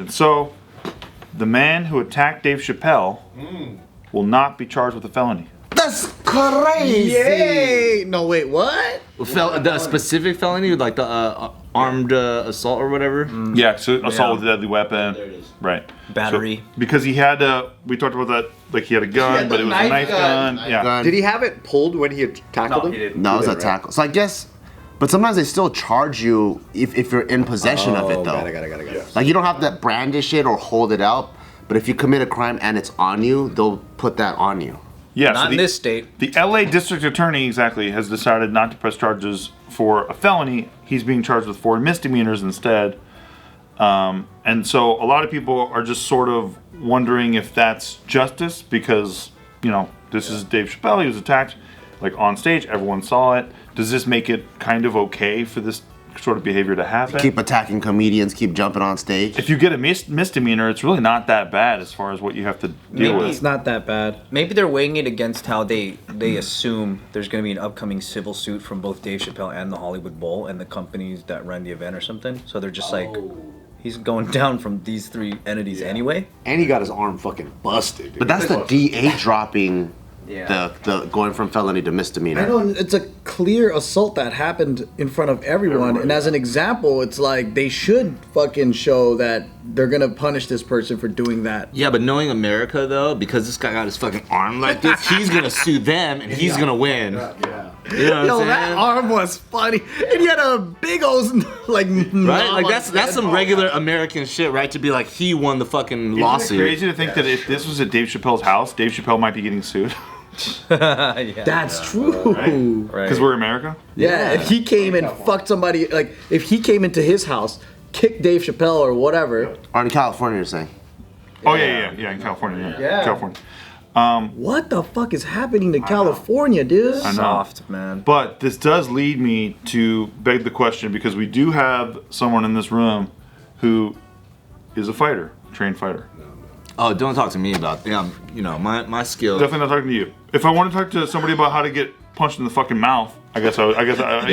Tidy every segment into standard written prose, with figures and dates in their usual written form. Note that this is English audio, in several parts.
So, the man who attacked Dave Chappelle will not be charged with a felony. That's crazy! Yay! No, wait, what? The specific felony, like the armed assault or whatever? Yeah, so assault with a deadly weapon. There it is. Right. Battery. So, because he had we talked about that, like he had a gun, but it was a knife gun. Yeah. Did he have it pulled when he tackled him? No, it was a tackle. So I guess, but sometimes they still charge you if you're in possession of it, though. Got it. Like you don't have to brandish it or hold it out, but if you commit a crime and it's on you, they'll put that on you. Yeah, Not in this state. The LA District Attorney has decided not to press charges for a felony. He's being charged with 4 misdemeanors instead. And so a lot of people are just sort of wondering if that's justice because, you know, this is Dave Chappelle. He was attacked like on stage. Everyone saw it. Does this make it kind of okay for this sort of behavior to happen? Keep attacking comedians, keep jumping on stage. If you get a misdemeanor, it's really not that bad as far as what you have to deal with. It's not that bad. Maybe they're weighing it against how they assume there's going to be an upcoming civil suit from both Dave Chappelle and the Hollywood Bowl and the companies that run the event or something. So they're just like, he's going down from these 3 entities anyway. And he got his arm fucking busted, dude. But that's the DA dropping the going from felony to misdemeanor. I know, it's a clear assault that happened in front of everyone. And as an example, it's like they should fucking show that they're gonna punish this person for doing that. Yeah, but knowing America though, because this guy got his fucking arm like this, he's gonna sue them and he's gonna win. You know what I'm saying? That arm was funny. And he had a big old like right? Like that's some regular American shit, right? To be like he won the fucking lawsuit. Isn't it crazy to think that if this was at Dave Chappelle's house, Dave Chappelle might be getting sued? That's true. Because we're America? Yeah, if he came and fucked somebody, like if he came into his house, kicked Dave Chappelle or whatever. Or in California, you're saying? Oh yeah, in California. Yeah. California. What the fuck is happening to California, dude? I know. Soft, man. But this does lead me to beg the question because we do have someone in this room who is a fighter, trained fighter. Oh, don't talk to me about you know my skills. Definitely not talking to you. If I want to talk to somebody about how to get punched in the fucking mouth, I guess You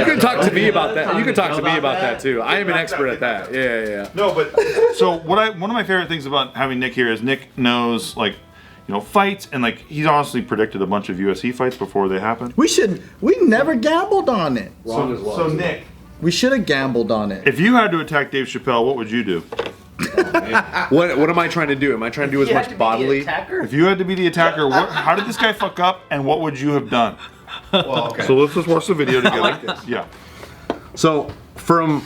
can talk to me about that. You can talk to me about that too. I am an expert at that. Yeah. No, but so one of my favorite things about having Nick here is Nick knows like, you know, fights and like he's honestly predicted a bunch of UFC fights before they happen. We never gambled on it. So Nick, We should have gambled on it. if you had to attack Dave Chappelle, what would you do? What am I trying to do? Am I trying to do as much bodily? If you had to be the attacker, how did this guy fuck up and what would you have done? Well, okay. So let's just watch the video together. like this. Yeah. So from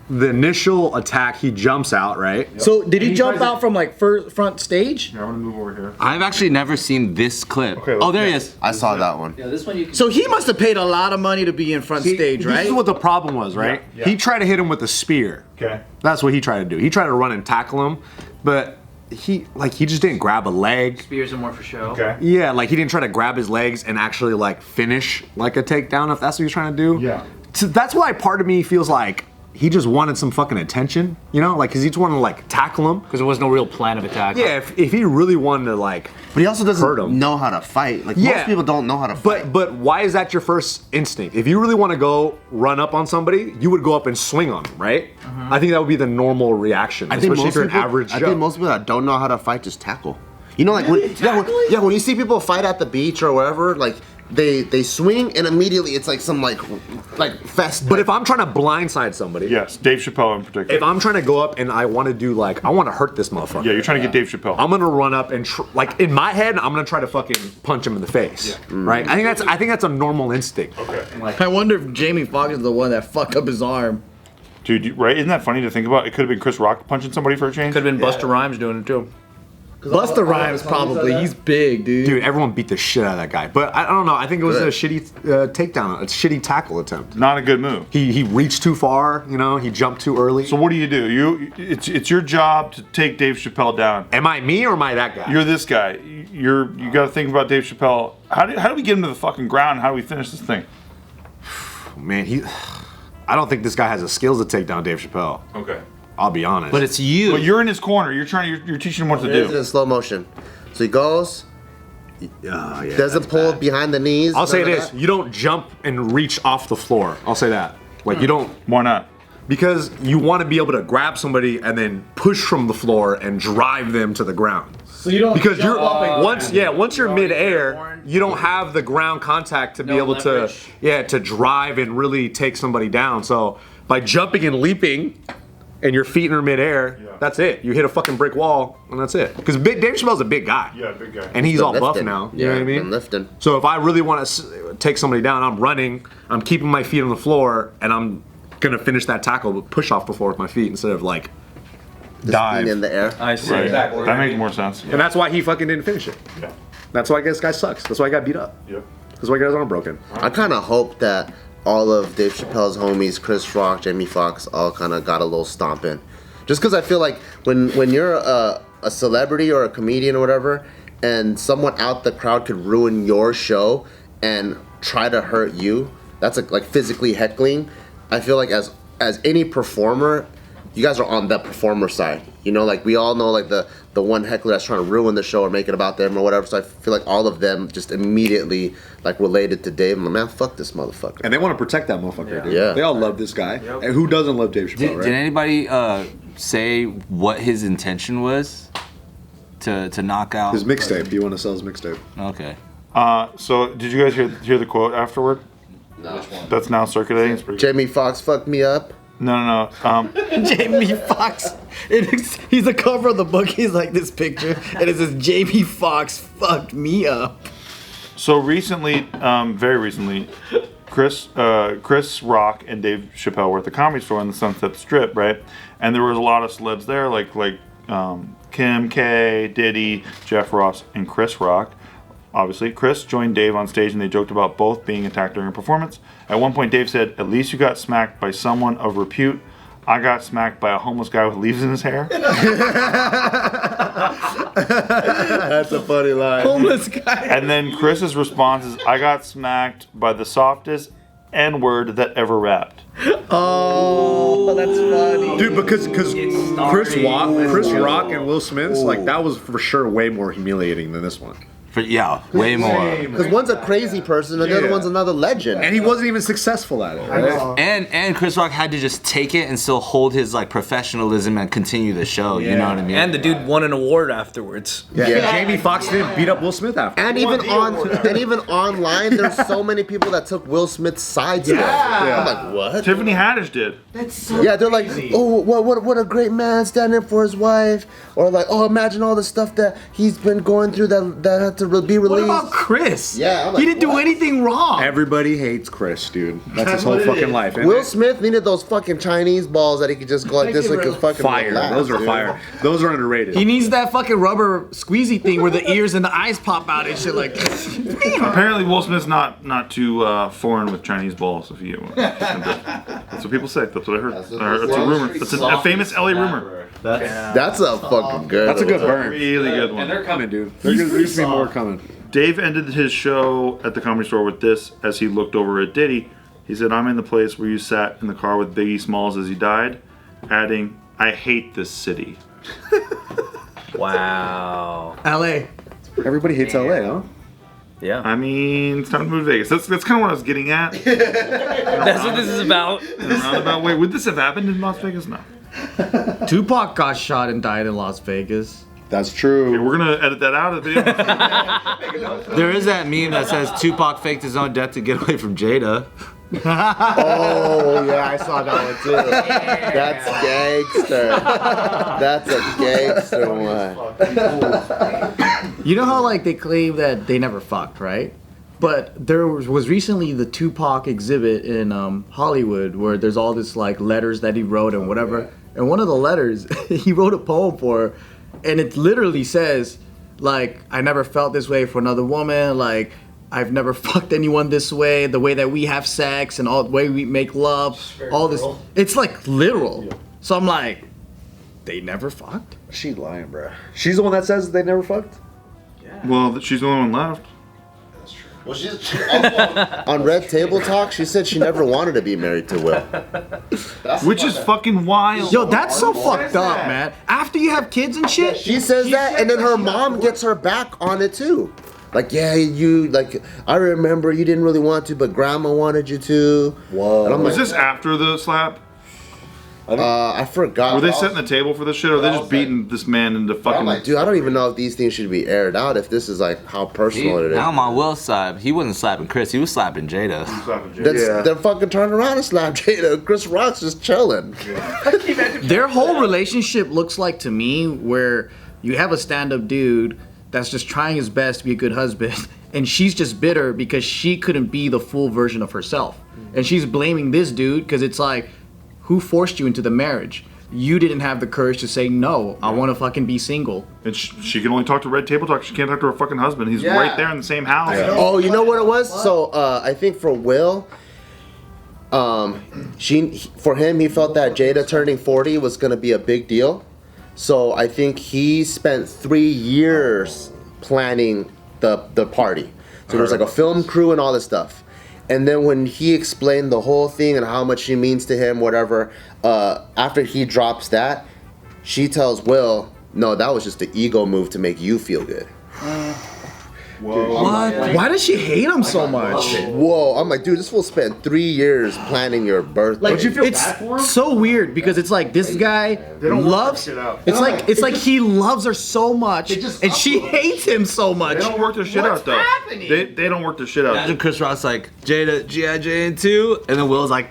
the initial attack, he jumps out, right? So did he jump out from like front stage? Here, I'm gonna move over here. I've actually never seen this clip. Okay, oh, there he is. I saw that one. Yeah, this one you can. So he must have paid a lot of money to be in front stage, right? This is what the problem was, right? Yeah. He tried to hit him with a spear. Okay. That's what he tried to do. He tried to run and tackle him, but he just didn't grab a leg. Spears are more for show. Okay. Yeah, like he didn't try to grab his legs and actually like finish like a takedown if that's what he's trying to do. Yeah. So that's why part of me feels like he just wanted some fucking attention, you know? Like, cause he just wanted to like tackle him. Because there was no real plan of attack. Yeah, if he really wanted to like But he also hurt doesn't him. know how to fight. Like Yeah. most people don't know how to fight. But why is that your first instinct? If you really want to go run up on somebody, you would go up and swing on them, right? I think that would be the normal reaction, especially if you're an average I Joe. think most people that don't know how to fight just tackle. You know, like when you see people fight at the beach or wherever, like they swing and immediately it's like some like fest. But if I'm trying to blindside somebody, Yes, Dave Chappelle in particular. if I'm trying to go up and I want to do like I want to hurt this motherfucker. Yeah, you're trying to get Dave Chappelle. I'm gonna run up and like in my head, I'm gonna try to fucking punch him in the face, right? I think that's a normal instinct. Okay. I wonder if Jamie Foxx is the one that fucked up his arm. Dude, right? Isn't that funny to think about? It could have been Chris Rock punching somebody for a change. Could have been Busta Rhymes doing it too. Busta Rhymes probably. He's big, dude. Dude, everyone beat the shit out of that guy. But I don't know. I think it was a shitty takedown, a shitty tackle attempt. Not a good move. He reached too far, you know. He jumped too early. So what do? It's your job to take Dave Chappelle down. Am I me or am I that guy? You're this guy. You got to think about Dave Chappelle. How do we get him to the fucking ground? How do we finish this thing? Man, I don't think this guy has the skills to take down Dave Chappelle. Okay. I'll be honest. But it's you. But you're in his corner. You're teaching him what to It's do. in slow motion. So he goes, doesn't pull behind the knees. I'll say none of this: that. you don't jump and reach off the floor. I'll say that. Like you don't. Why not? Because you want to be able to grab somebody and then push from the floor and drive them to the ground. So you don't Because jump up and once you're midair, you don't have the ground contact to be able leverage. to drive and really take somebody down. So by jumping and leaping, and your feet are midair, that's it. You hit a fucking brick wall, and that's it. Because Dave Chappelle's a big guy. Yeah, big guy. And he's all buff lifting. now. You know what I mean? been lifting. So if I really want to take somebody down, I'm running, I'm keeping my feet on the floor, and I'm gonna finish that tackle, but push off the floor with my feet instead of like dive. Being in the air. I see. Right. That makes more sense. And that's why he fucking didn't finish it. Yeah. That's why this guy sucks. That's why he got beat up. Yep. That's why he got his arm broken. I kind of hope that all of Dave Chappelle's homies, Chris Rock, Jamie Foxx, all kind of got a little stomp in. Just because I feel like when you're a celebrity or a comedian or whatever, and someone out the crowd could ruin your show and try to hurt you, that's like physically heckling. I feel like as any performer, you guys are on the performer side. You know, like we all know like the one heckler that's trying to ruin the show or make it about them or whatever. So I feel like all of them just immediately like related to Dave. I'm like, man, fuck this motherfucker. And they want to protect that motherfucker, dude. Yeah. They all love this guy. And who doesn't love Dave Chappelle, Did, right? did anybody say what his intention was to knock out? His mixtape. You want to sell his mixtape? Okay. So did you guys hear the quote afterward? No. That's now circulating. It's pretty good. Jamie Foxx fucked me up. No. Jamie Foxx. He's the cover of the book. He's like this picture, and it says Jamie Foxx fucked me up. So recently, very recently, Chris Rock and Dave Chappelle were at the Comedy Store in the Sunset Strip, right? And there was a lot of celebs there, like Kim K, Diddy, Jeff Ross, and Chris Rock. Obviously, Chris joined Dave on stage and they joked about both being attacked during a performance. At one point, Dave said, "At least you got smacked by someone of repute. I got smacked by a homeless guy with leaves in his hair." That's a funny line. Homeless guy. And then Chris's response is, "I got smacked by the softest N-word that ever rapped." Oh, that's funny. Dude, because Chris Rock and Will Smith's, like, that was for sure way more humiliating than this one. Yeah, way more. Because one's a crazy person and the other one's another legend. And he wasn't even successful at it, right? And Chris Rock had to just take it and still hold his like professionalism and continue the show. You know what I mean? And the dude won an award afterwards. Yeah. Jamie Foxx didn't beat up Will Smith after. And even online, there's so many people that took Will Smith's side still. I'm like, what? Tiffany Haddish did. Yeah, they're like, oh, what a great man standing up for his wife, or like, oh, imagine all the stuff that he's been going through that had to be What released. about Chris? Yeah, I'm like, he didn't do anything wrong. Everybody hates Chris, dude. That's his whole fucking life. Will Smith needed those fucking Chinese balls that he could just go like this, like a fucking Fire. relax, Those are dude. fire. Those are underrated. He needs that fucking rubber squeezy thing where the ears and the eyes pop out and shit like. Apparently, Will Smith's not too foreign with Chinese balls. If you, that's what people say. That's what I heard. It's a rumor. It's a famous LA rumor. That's a fucking good. That's a good burn. Really good one. And they're coming, dude. There's going to be more coming. Dave ended his show at the Comedy Store with this as he looked over at Diddy. He said, "I'm in the place where you sat in the car with Biggie Smalls as he died," adding, "I hate this city." Wow. LA. Everybody hates LA, huh? Yeah. I mean, it's time to move to Vegas. That's kind of what I was getting at. That's what this is about. In a roundabout way. Would this have happened in Las Vegas? No. Tupac got shot and died in Las Vegas. That's true. We're gonna edit that out of the video. There is that meme that says Tupac faked his own death to get away from Jada. Oh yeah, I saw that one too. That's gangster. That's a gangster one. You know how like they claim that they never fucked, right? But there was recently the Tupac exhibit in Hollywood where there's all this like letters that he wrote and whatever. And one of the letters, he wrote a poem for her, and it literally says, like, I never felt this way for another woman, like, I've never fucked anyone this way, the way that we have sex and all the way we make love, all this. It's like literal. So I'm like, they never fucked? She's lying, bro. She's the one that says they never fucked? Well, she's the only one left. Well, on Red Table Talk, she said she never wanted to be married to Will. Which is fucking wild. Yo, that's so fucked up, man. After you have kids and shit? She says that, and then her mom gets her back on it too. Like, yeah, you, like, I remember you didn't really want to, but grandma wanted you to. Whoa. And I'm Was like, this after the slap? I forgot. Were they setting the table for this shit, or are they just beating this man into fucking? I'm like, dude, I don't even know if these things should be aired out. If this is like how personal it is. Now I'm on Will's side. He wasn't slapping Chris. He was slapping Jada. They're fucking turning around and slap Jada. Chris Rock's just chilling. Their whole relationship looks like to me where you have a stand-up dude that's just trying his best to be a good husband, and she's just bitter because she couldn't be the full version of herself, and she's blaming this dude because it's like, who forced you into the marriage? You didn't have the courage to say no. I want to fucking be single. And she can only talk to Red Table Talk. She can't talk to her fucking husband. He's right there in the same house. Oh, you know what it was? So I think for Will, for him, he felt that Jada turning 40 was gonna be a big deal. So I think he spent 3 years planning the party. So there was like a film crew and all this stuff. And then when he explained the whole thing and how much she means to him, whatever, after he drops that, she tells Will, no, that was just the ego move to make you feel good. Whoa. What? Why does she hate him so much? Whoa, I'm like, dude, this fool spent 3 years planning your birthday. Like, it's so weird because it's like this guy loves. It's like he loves her so much, and she hates him so much. They don't work their shit out though. They don't work their shit out. Imagine Chris Rock's like, Jada, G.I. Jane 2, and then Will's like,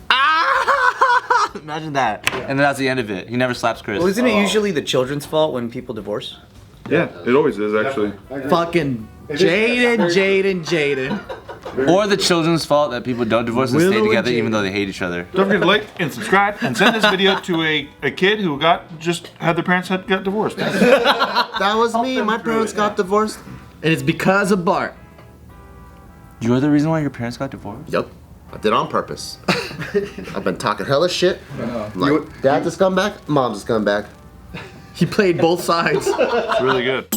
ah! Imagine that. And then that's the end of it. He never slaps Chris. Well, isn't it usually the children's fault when people divorce? Yeah, it always is actually. Fucking Jaden. Or the children's fault that people don't divorce and stay together even though they hate each other. Don't forget to like and subscribe and send this video to a kid who had their parents got divorced. That was me. My parents got divorced. And it's because of Bart. You're the reason why your parents got divorced? Yep. I did on purpose. I've been talking hella shit. Like, dad's a scumbag, mom's a scumbag. He played both sides. It's really good.